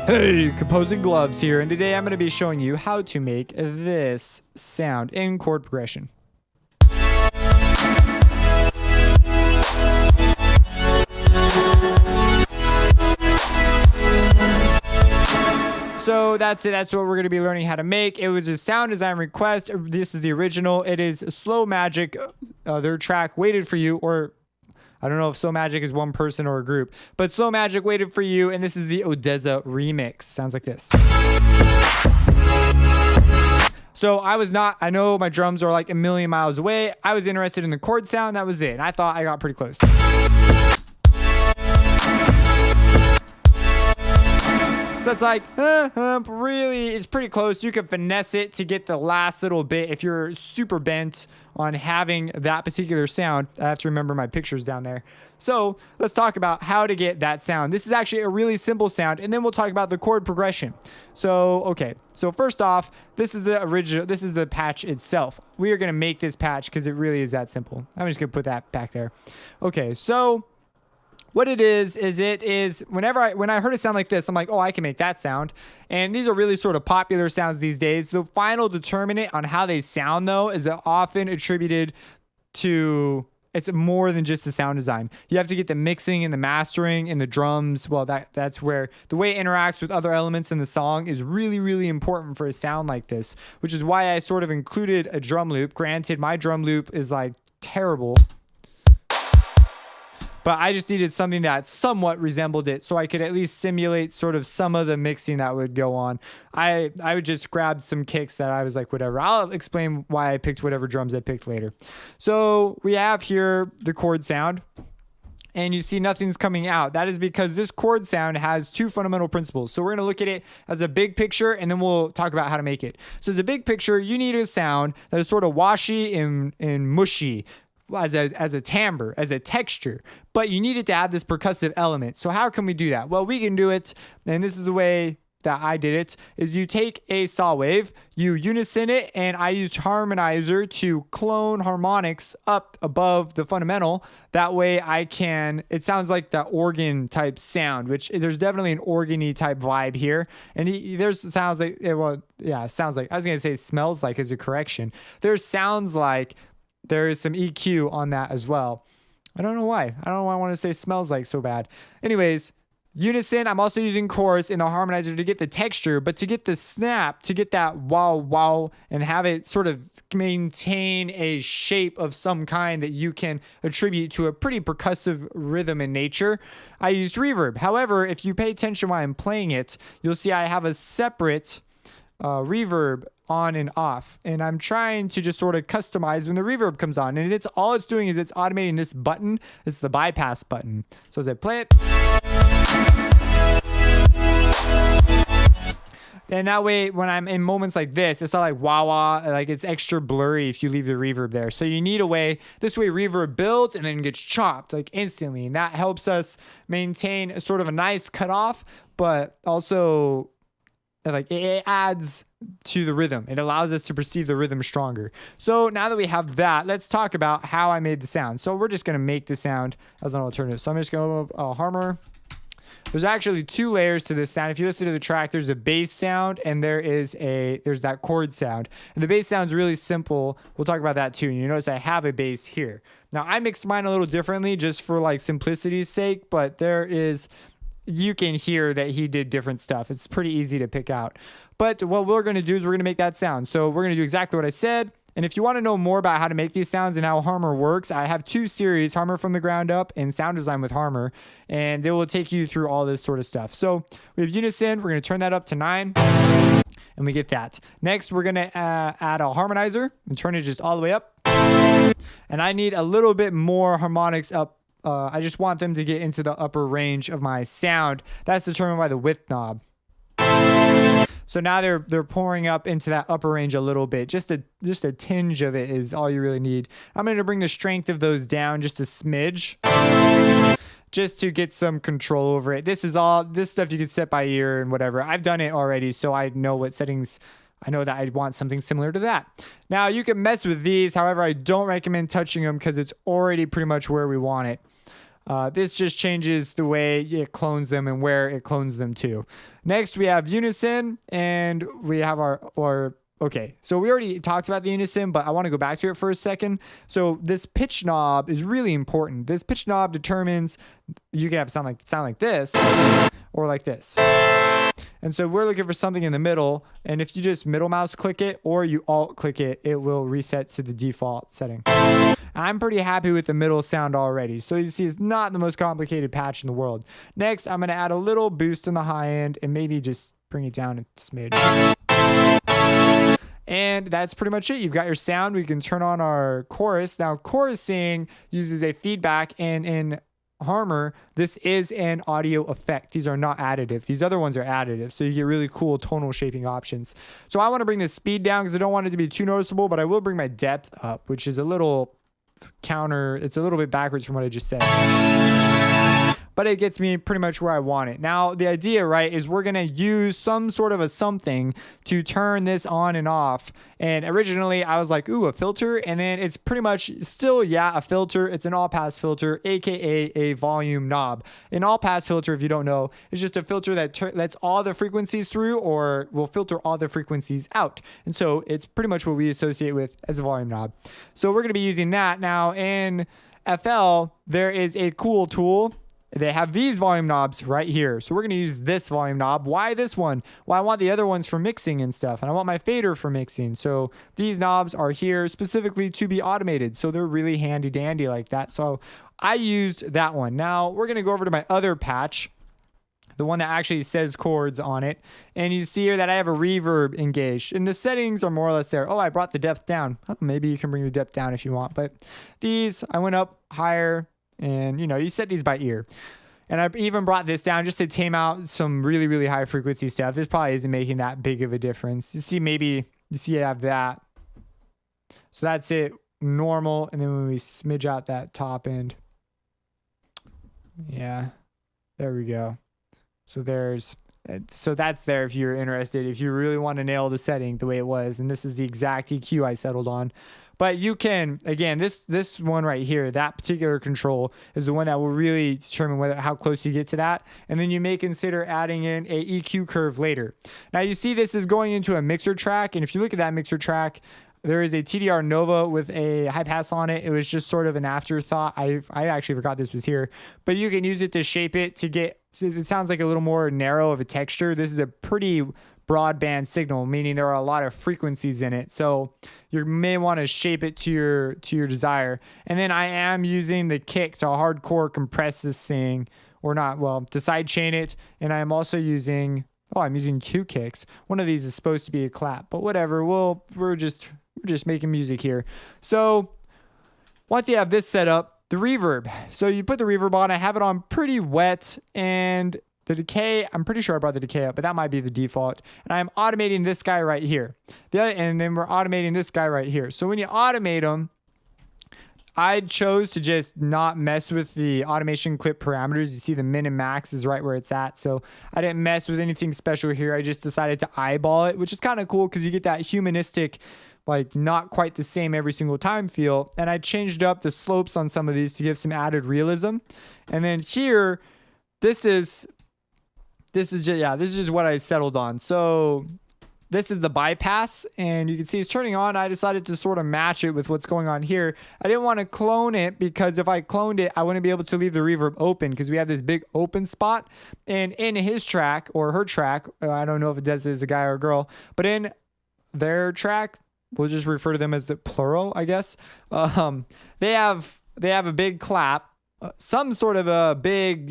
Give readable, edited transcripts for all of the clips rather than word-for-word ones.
Hey, Composing Gloves here, and today I'm going to be showing you how to make this sound in chord progression. So that's it. That's what we're going to be learning how to make. It was a sound design request. This is the original. It is Slow Magic, their track Waited for You, or I don't know if Slow Magic is one person or a group, but Slow Magic Waited for You, and this is the Odeza remix. Sounds like this. So I know my drums are like a million miles away. I was interested in the chord sound. That was it. And I thought I got pretty close. So it's like, really, it's pretty close. You can finesse it to get the last little bit if you're super bent on having that particular sound. I have to remember my pictures down there. So let's talk about how to get that sound. This is actually a really simple sound, and then we'll talk about the chord progression. So, okay. So first off, this is the original, this is the patch itself. We are going to make this patch because it really is that simple. I'm just going to put that back there. Okay, so what it is when I heard a sound like this, I'm like, oh, I can make that sound. And these are really sort of popular sounds these days. The final determinant on how they sound, though, is often attributed to, it's more than just the sound design. You have to get the mixing and the mastering and the drums. Well, that's where the way it interacts with other elements in the song is really, really important for a sound like this, which is why I sort of included a drum loop. Granted, my drum loop is like terrible, but I just needed something that somewhat resembled it so I could at least simulate sort of some of the mixing that would go on. I would just grab some kicks that I was like, whatever. I'll explain why I picked whatever drums I picked later. So we have here the chord sound, and you see nothing's coming out. That is because this chord sound has two fundamental principles. So we're going to look at it as a big picture, and then we'll talk about how to make it. So as a big picture, you need a sound that is sort of washy and mushy, as a timbre, as a texture, but you need it to have this percussive element. So how can we do that? Well, we can do it, and this is the way that I did it, is you take a saw wave, you unison it, and I used Harmonizer to clone harmonics up above the fundamental. That way it sounds like that organ type sound, which there's definitely an organ-y type vibe here. And there's sounds like, sounds like, I was going to say smells like as a correction. There's sounds like there is some EQ on that as well. I don't know why. I don't know why I want to say smells like so bad. Anyways, unison, I'm also using chorus in the harmonizer to get the texture, but to get the snap, to get that wow, wow, and have it sort of maintain a shape of some kind that you can attribute to a pretty percussive rhythm in nature, I used reverb. However, if you pay attention while I'm playing it, you'll see I have a separate reverb on and off, and I'm trying to just sort of customize when the reverb comes on, and all it's doing is it's automating this button. It's the bypass button. So as I play it, and that way when I'm in moments like this, it's not like wah wah, like it's extra blurry if you leave the reverb there. So you need a way, this way reverb builds and then gets chopped like instantly, and that helps us maintain a sort of a nice cutoff, but also like it adds to the rhythm. It allows us to perceive the rhythm stronger. So now that we have that, let's talk about how I made the sound. So we're just going to make the sound as an alternative. So I'm just going to go harmor. There's actually two layers to this sound. If you listen to the track, there's a bass sound and there's that chord sound. And the bass sound's really simple. We'll talk about that too. And you notice I have a bass here. Now I mixed mine a little differently just for like simplicity's sake, but you can hear that he did different stuff. It's pretty easy to pick out. But what we're going to do is we're going to make that sound. So we're going to do exactly what I said. And if you want to know more about how to make these sounds and how Harmor works, I have two series, Harmor from the Ground Up and Sound Design with Harmor. And they will take you through all this sort of stuff. So we have Unison. We're going to turn that up to 9. And we get that. Next, we're going to add a harmonizer and turn it just all the way up. And I need a little bit more harmonics up. I just want them to get into the upper range of my sound. That's determined by the width knob. So now they're pouring up into that upper range a little bit. Just a tinge of it is all you really need. I'm going to bring the strength of those down just a smidge, just to get some control over it. This stuff you can set by ear and whatever. I've done it already, so I know what settings. I know that I'd want something similar to that. Now you can mess with these. However, I don't recommend touching them because it's already pretty much where we want it. This just changes the way it clones them and where it clones them to. Next, we have Unison, and we have okay, so we already talked about the Unison, but I want to go back to it for a second. So this pitch knob is really important. This pitch knob determines, you can have it sound like this or like this. And so we're looking for something in the middle. And if you just middle mouse click it or you alt click it, it will reset to the default setting. I'm pretty happy with the middle sound already. So you see it's not the most complicated patch in the world. Next, I'm going to add a little boost in the high end and maybe just bring it down a smidge. And that's pretty much it. You've got your sound. We can turn on our chorus. Now, chorusing uses a feedback, and in Harmor, this is an audio effect. These are not additive. These other ones are additive, so you get really cool tonal shaping options. So I want to bring the speed down because I don't want it to be too noticeable, but I will bring my depth up, which is a little it's a little bit backwards from what I just said. But it gets me pretty much where I want it. Now, the idea, right, is we're going to use some sort of a something to turn this on and off. And originally, I was like, ooh, a filter. And then it's pretty much still, yeah, a filter. It's an all-pass filter, a.k.a. a volume knob. An all-pass filter, if you don't know, is just a filter that lets all the frequencies through or will filter all the frequencies out. And so it's pretty much what we associate with as a volume knob. So we're going to be using that. Now, in FL, there is a cool tool. They have these volume knobs right here. So we're going to use this volume knob. Why this one? Well, I want the other ones for mixing and stuff. And I want my fader for mixing. So these knobs are here specifically to be automated. So they're really handy dandy like that. So I used that one. Now we're going to go over to my other patch, the one that actually says chords on it. And you see here that I have a reverb engaged. And the settings are more or less there. Oh, I brought the depth down. Oh, maybe you can bring the depth down if you want. But these, I went up higher. And, you know, you set these by ear. And I even brought this down just to tame out some really, really high frequency stuff. This probably isn't making that big of a difference. You see I have that. So that's it, normal. And then when we smidge out that top end. Yeah, there we go. So that's there if you're interested, if you really want to nail the setting the way it was. And this is the exact EQ I settled on. But you can, again, this one right here, that particular control is the one that will really determine how close you get to that. And then you may consider adding in a EQ curve later. Now you see this is going into a mixer track. And if you look at that mixer track, there is a TDR Nova with a high pass on it. It was just sort of an afterthought. I actually forgot this was here. But you can use it to shape it to get, it sounds like a little more narrow of a texture. This is a pretty broadband signal, meaning there are a lot of frequencies in it. So you may want to shape it to your desire. And then I am using the kick to hardcore compress this thing, or not, well, to sidechain it. And I am also using, I'm using two kicks. One of these is supposed to be a clap, but whatever. We're just making music here. So once you have this set up, the reverb. So you put the reverb on. I have it on pretty wet, and the decay, I'm pretty sure I brought the decay up, but that might be the default. And I'm automating this guy right here. And then we're automating this guy right here. So when you automate them, I chose to just not mess with the automation clip parameters. You see the min and max is right where it's at. So I didn't mess with anything special here. I just decided to eyeball it, which is kind of cool because you get that humanistic, like not quite the same every single time feel. And I changed up the slopes on some of these to give some added realism. And then here, this is just what I settled on. So this is the bypass, and you can see it's turning on. I decided to sort of match it with what's going on here. I didn't want to clone it because if I cloned it, I wouldn't be able to leave the reverb open because we have this big open spot. And in his track or her track, I don't know if Odeza is a guy or a girl, but in their track, we'll just refer to them as the plural, I guess. They have a big clap, some sort of a big,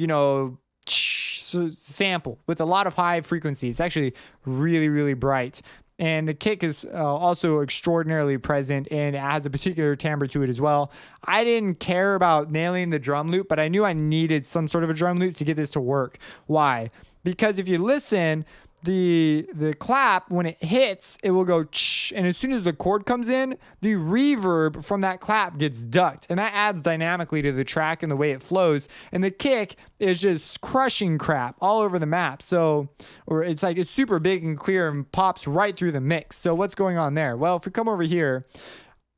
sample with a lot of high frequency. It's actually really, really bright. And the kick is also extraordinarily present, and it has a particular timbre to it as well. I didn't care about nailing the drum loop, but I knew I needed some sort of a drum loop to get this to work. Why? Because if you listen, the clap, when it hits, it will go ch, and as soon as the chord comes in, the reverb from that clap gets ducked, and that adds dynamically to the track and the way it flows. And the kick is just crushing crap all over the map. So, or it's like it's super big and clear and pops right through the mix. So what's going on there? Well, if we come over here,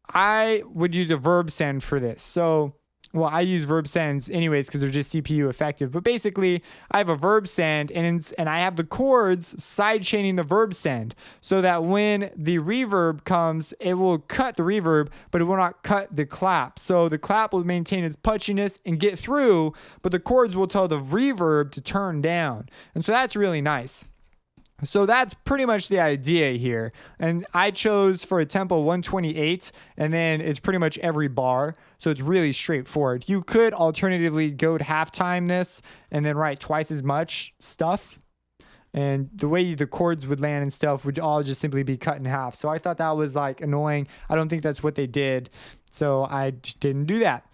I would use a verb send for this. So well, I use verb sends anyways because they're just CPU effective. But basically, I have a verb send and I have the chords side chaining the verb send so that when the reverb comes, it will cut the reverb, but it will not cut the clap. So the clap will maintain its punchiness and get through, but the chords will tell the reverb to turn down. And so that's really nice. So that's pretty much the idea here. And I chose for a tempo 128, and then it's pretty much every bar. So it's really straightforward. You could alternatively go to halftime this and then write twice as much stuff. And the way the chords would land and stuff would all just simply be cut in half. So I thought that was like annoying. I don't think that's what they did. So I just didn't do that.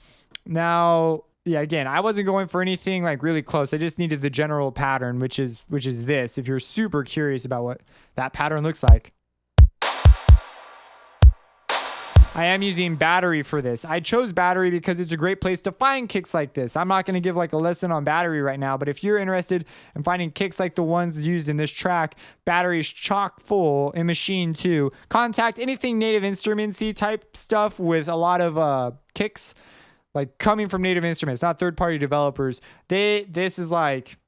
Now, yeah, again, I wasn't going for anything like really close. I just needed the general pattern, which is this, if you're super curious about what that pattern looks like. I am using battery for this. I chose battery because it's a great place to find kicks like this. I'm not going to give like a lesson on battery right now, but if you're interested in finding kicks like the ones used in this track, battery is chock full in Machine 2. Contact anything Native Instruments-y type stuff with a lot of kicks, like coming from Native Instruments, not third-party developers. This is like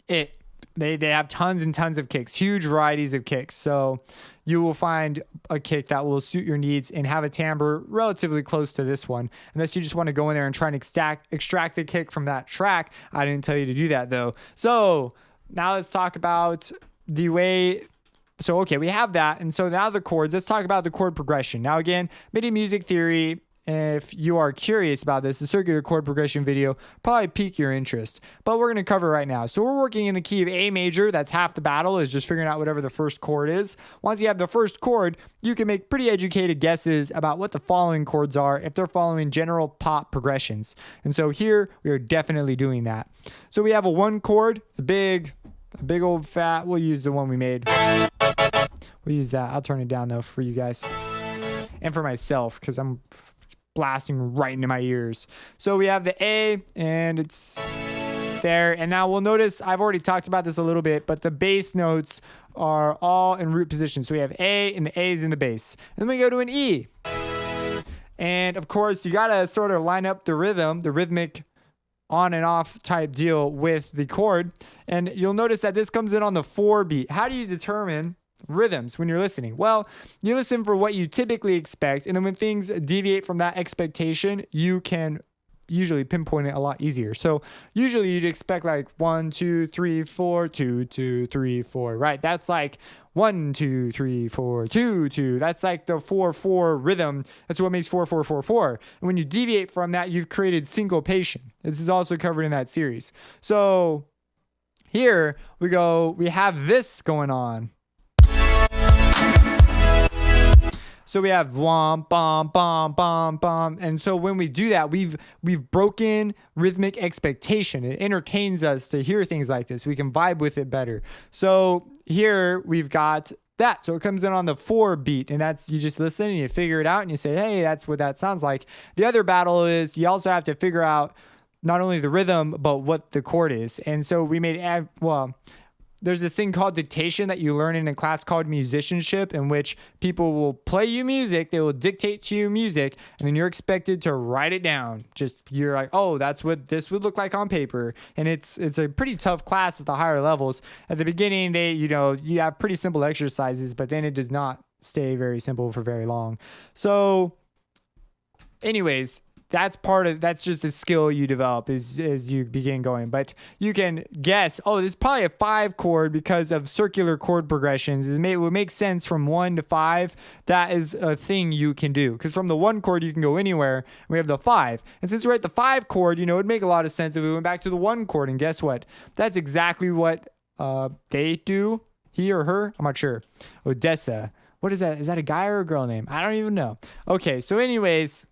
it. They have tons and tons of kicks, huge varieties of kicks. So you will find a kick that will suit your needs and have a timbre relatively close to this one. Unless you just want to go in there and try and extract the kick from that track. I didn't tell you to do that though. So now let's talk about the way. So, okay, we have that. And so now the chords, let's talk about the chord progression. Now again, MIDI music theory, if you are curious about this, the circular chord progression video probably pique your interest, but we're going to cover it right now. So we're working in the key of A major. That's half the battle, is just figuring out whatever the first chord is. Once you have the first chord, you can make pretty educated guesses about what the following chords are if they're following general pop progressions. And so here we are definitely doing that. So we have a 1 chord, a big old fat. We'll use the one we made. We'll use that. I'll turn it down though for you guys and for myself because I'm blasting right into my ears. So we have the A and it's there. And now we'll notice I've already talked about this a little bit, but the bass notes are all in root position. So we have A and the A is in the bass. And then we go to an E. And of course you got to sort of line up the rhythm, the rhythmic on and off type deal with the chord. And you'll notice that this comes in on the 4 beat. How do you determine rhythms when you're listening? Well, you listen for what you typically expect, and then when things deviate from that expectation, you can usually pinpoint it a lot easier. So usually you'd expect like 1 2 3 4 2 2 3 4, right? That's like 1 2 3 4 2 2. That's like the 4/4 rhythm. That's what makes 4/4/4/4. And when you deviate from that, you've created syncopation. This is also covered in that series. So here we have this going on. So we have womp, bom, bom, bom, bom. And so when we do that, we've broken rhythmic expectation. It entertains us to hear things like this. We can vibe with it better. So here we've got that. So it comes in on the 4 beat, and that's, you just listen and you figure it out and you say, hey, that's what that sounds like. The other battle is you also have to figure out not only the rhythm, but what the chord is. And so we made, there's this thing called dictation that you learn in a class called musicianship, in which people will play you music, they will dictate to you music, and then you're expected to write it down. Just, you're like, oh, that's what this would look like on paper. And it's a pretty tough class at the higher levels. At the beginning, you have pretty simple exercises, but then it does not stay very simple for very long. So anyways, that's just a skill you develop as you begin going. But you can guess, oh, this is probably a 5 chord because of circular chord progressions. It would make sense from 1 to 5. That is a thing you can do, because from the 1 chord you can go anywhere. We have the 5, and since we're at the 5 chord, it'd make a lot of sense if we went back to the 1 chord. And guess what? That's exactly what they do. He or her, I'm not sure. Odeza. What is that? Is that a guy or a girl name? I don't even know. Okay, so anyways,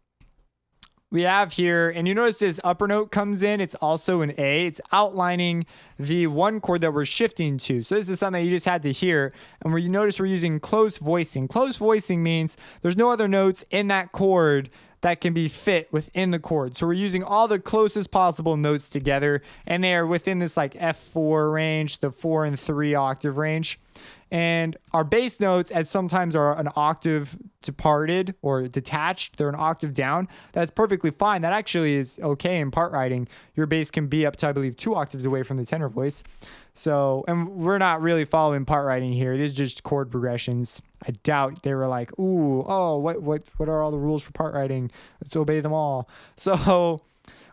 we have here, and you notice this upper note comes in. It's also an A. It's outlining the 1 chord that we're shifting to. So this is something that you just had to hear. And where you notice we're using close voicing. Close voicing means there's no other notes in that chord that can be fit within the chord. So we're using all the closest possible notes together, and they are within this like F4 range, the 4 and 3 octave range. And our bass notes, as sometimes are an octave departed or detached, they're an octave down. That's perfectly fine. That actually is okay in part writing. Your bass can be up to, I believe, 2 octaves away from the tenor voice. So, and we're not really following part writing here. It is just chord progressions. I doubt they were like, ooh, oh, what are all the rules for part writing? Let's obey them all. So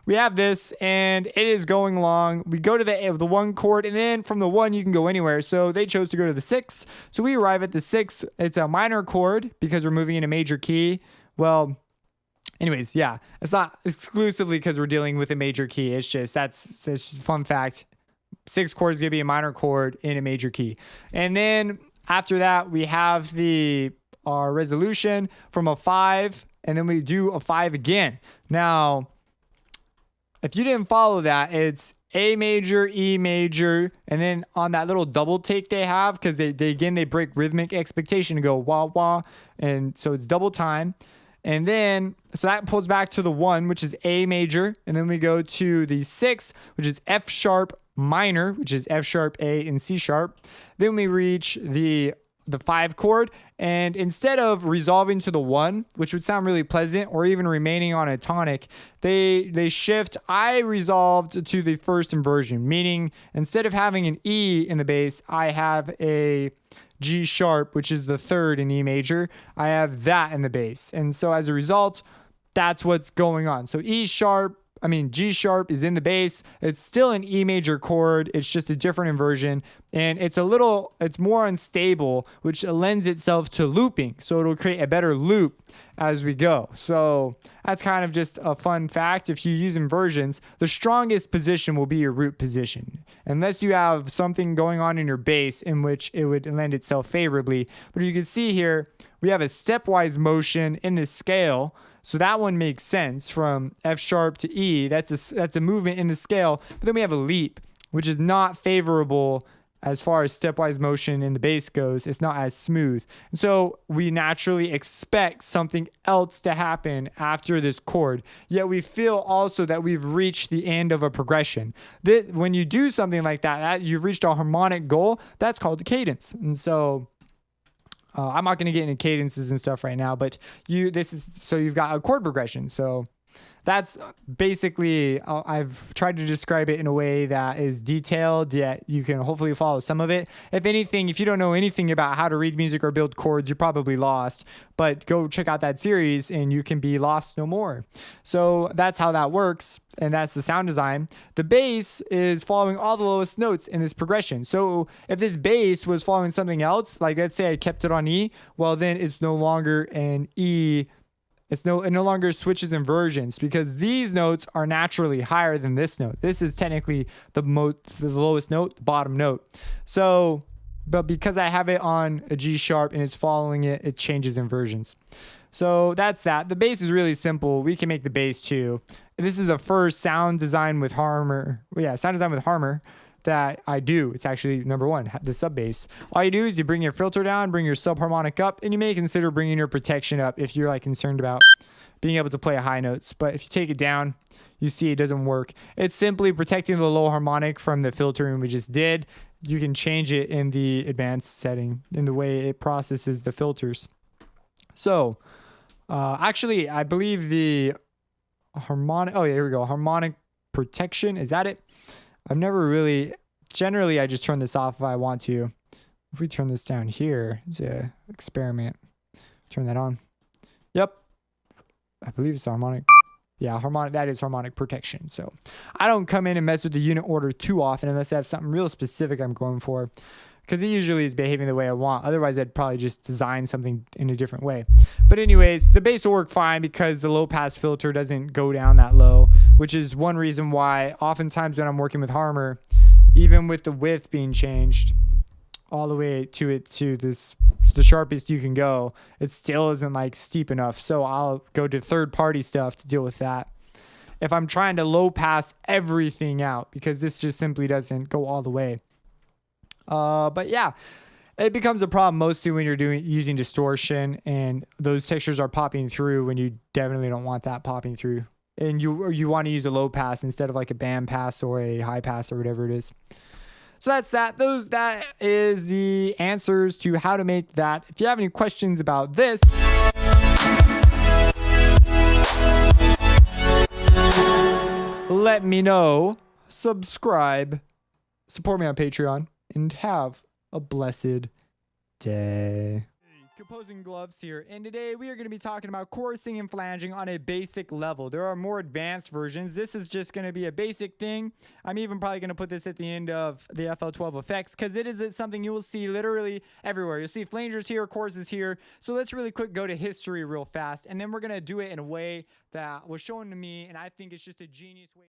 we have this, and it is going along. We go to the 1 chord, and then from the 1 you can go anywhere. So they chose to go to the 6. So we arrive at the 6. It's a minor chord because we're moving in a major key. Well, anyways, yeah, it's not exclusively because we're dealing with a major key. It's just that's just a fun fact. 6 chords is gonna be a minor chord in a major key, and then after that we have our resolution from a 5, and then we do a 5 again. Now, if you didn't follow that, it's A major, E major, and then on that little double take they have, because they break rhythmic expectation to go wah wah, and so it's double time. And then, so that pulls back to the 1, which is A major, and then we go to the 6, which is F sharp minor, which is F sharp, A, and C sharp. Then we reach the 5 chord, and instead of resolving to the 1, which would sound really pleasant, or even remaining on a tonic, they shift. I resolved to the first inversion, meaning instead of having an E in the bass, I have a G sharp, which is the 3rd in E major. I have that in the bass, and so as a result, that's what's going on. So G sharp is in the bass. It's still an E major chord. It's just a different inversion, and it's more unstable, which lends itself to looping. So it'll create a better loop as we go. So that's kind of just a fun fact. If you use inversions, the strongest position will be your root position, unless you have something going on in your bass in which it would lend itself favorably. But you can see here, we have a stepwise motion in the scale. So that one makes sense from F sharp to E. That's a movement in the scale. But then we have a leap, which is not favorable as far as stepwise motion in the bass goes. It's not as smooth. And so we naturally expect something else to happen after this chord. Yet we feel also that we've reached the end of a progression. When you do something like that, you've reached a harmonic goal. That's called the cadence. And so I'm not going to get into cadences and stuff right now, but you've got a chord progression. So that's basically, I've tried to describe it in a way that is detailed, yet you can hopefully follow some of it. If anything, if you don't know anything about how to read music or build chords, you're probably lost, but go check out that series and you can be lost no more. So that's how that works. And that's the sound design. The bass is following all the lowest notes in this progression. So if this bass was following something else, like let's say I kept it on E, well then it's no longer an E. It no longer switches inversions, because these notes are naturally higher than this note. This is technically the lowest note, the bottom note. So, but because I have it on a G sharp and it's following it, it changes inversions. So that's that. The bass is really simple. We can make the bass too. This is the first sound design with Harmor. Yeah, sound design with Harmor that I do. It's actually number 1, the sub bass. All you do is you bring your filter down, bring your subharmonic up, and you may consider bringing your protection up if you're like concerned about being able to play high notes. But if you take it down, you see it doesn't work. It's simply protecting the low harmonic from the filtering we just did. You can change it in the advanced setting in the way it processes the filters. So actually, I believe the harmonic, oh yeah, here we go. Harmonic protection, is that it? I've never really, generally I just turn this off if I want to. If we turn this down here, it's an experiment. Turn that on. Yep. I believe it's harmonic. Yeah, that is harmonic protection. So I don't come in and mess with the unit order too often unless I have something real specific I'm going for, because it usually is behaving the way I want. Otherwise, I'd probably just design something in a different way. But anyways, the bass will work fine because the low pass filter doesn't go down that low, which is one reason why oftentimes when I'm working with Harmor, even with the width being changed all the way to the sharpest you can go, it still isn't like steep enough. So I'll go to third-party stuff to deal with that if I'm trying to low pass everything out, because this just simply doesn't go all the way. But yeah, it becomes a problem mostly when you're using distortion and those textures are popping through when you definitely don't want that popping through. And you want to use a low pass instead of like a band pass or a high pass or whatever it is. So that's that. That is the answers to how to make that. If you have any questions about this, let me know. Subscribe, support me on Patreon, and have a blessed day. Composing Gloves here, and today we are going to be talking about chorusing and flanging on a basic level. There are more advanced versions. This is just going to be a basic thing. I'm even probably going to put this at the end of the FL12 effects because it is something you will see literally everywhere. You'll see flangers here, choruses here. So let's really quick go to history real fast, and then we're going to do it in a way that was shown to me, and I think it's just a genius way.